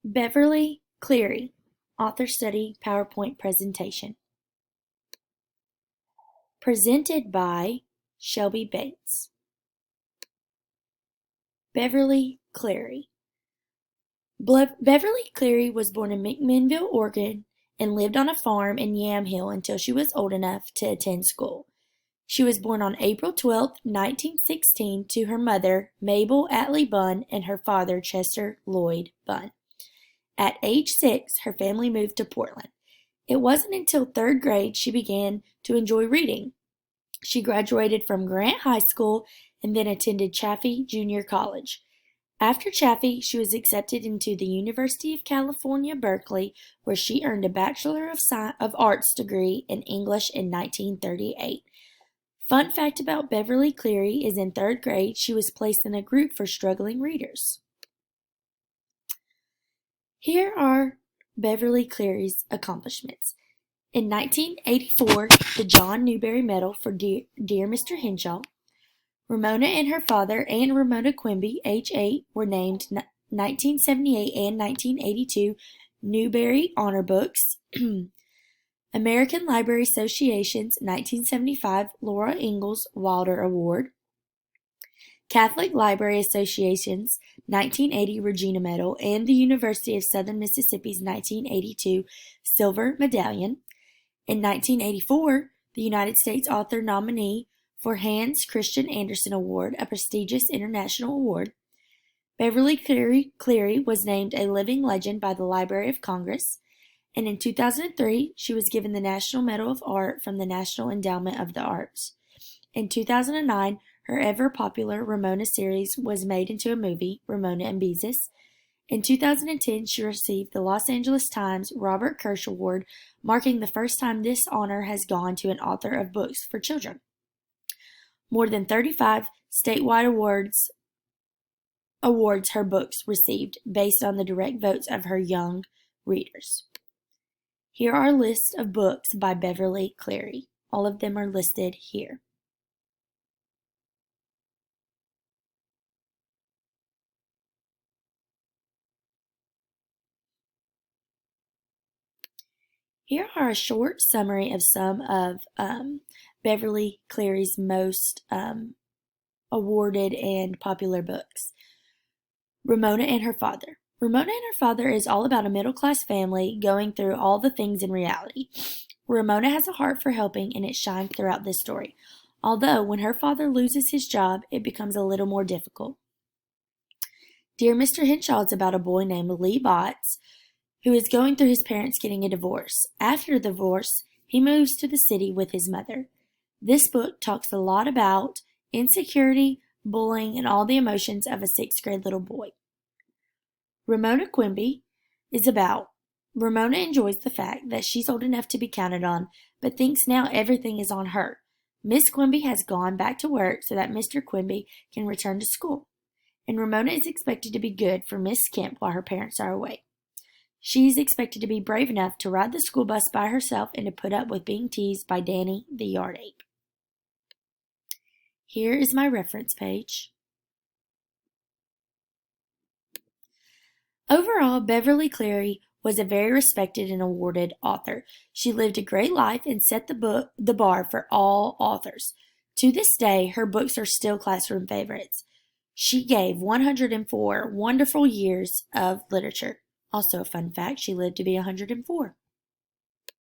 Beverly Cleary, Author Study PowerPoint Presentation. Presented by Shelby Bates. Beverly Cleary. Beverly Cleary was born in McMinnville, Oregon, and lived on a farm in Yamhill until she was old enough to attend school. She was born on April 12, 1916, to her mother, Mabel Atlee Bunn, and her father, Chester Lloyd Bunn. At age 6, her family moved to Portland. It wasn't until third grade she began to enjoy reading. She graduated from Grant High School and then attended Chaffey Junior College. After Chaffey, she was accepted into the University of California, Berkeley, where she earned a Bachelor of Arts degree in English in 1938. Fun fact about Beverly Cleary is in third grade, she was placed in a group for struggling readers. Here are Beverly Cleary's accomplishments. In 1984, the John Newbery Medal for Dear Mr. Henshaw. Ramona and her father, Aunt Ramona Quimby, age 8, were named 1978 and 1982 Newbery Honor Books. American Library Association's 1975 Laura Ingalls Wilder Award. Catholic Library Association's 1980 Regina Medal and the University of Southern Mississippi's 1982 Silver Medallion. In 1984, the United States Author Nominee for Hans Christian Andersen Award, a prestigious international award. Beverly Cleary was named a living legend by the Library of Congress, and in 2003, she was given the National Medal of Art from the National Endowment of the Arts. In 2009, her ever-popular Ramona series was made into a movie, Ramona and Beezus. In 2010, she received the Los Angeles Times Robert Kirsch Award, marking the first time this honor has gone to an author of books for children. More than 35 statewide awards her books received based on the direct votes of her young readers. Here are lists of books by Beverly Cleary. All of them are listed here. Here are a short summary of some of Beverly Cleary's most awarded and popular books. Ramona and Her Father. Ramona and Her Father is all about a middle-class family going through all the things in reality. Ramona has a heart for helping, and it shines throughout this story. Although, when her father loses his job, it becomes a little more difficult. Dear Mr. Henshaw is about a boy named Lee Botts, who is going through his parents getting a divorce. After the divorce, he moves to the city with his mother. This book talks a lot about insecurity, bullying, and all the emotions of a 6th grade little boy. Ramona Quimby is about Ramona enjoys the fact that she's old enough to be counted on, but thinks now everything is on her. Miss Quimby has gone back to work so that Mr. Quimby can return to school, and Ramona is expected to be good for Miss Kemp while her parents are away. She is expected to be brave enough to ride the school bus by herself and to put up with being teased by Danny the yard ape. Here is my reference page. Overall, Beverly Cleary was a very respected and awarded author. She lived a great life and set the bar for all authors. To this day, her books are still classroom favorites. She gave 104 wonderful years of literature. Also a fun fact, she lived to be 104.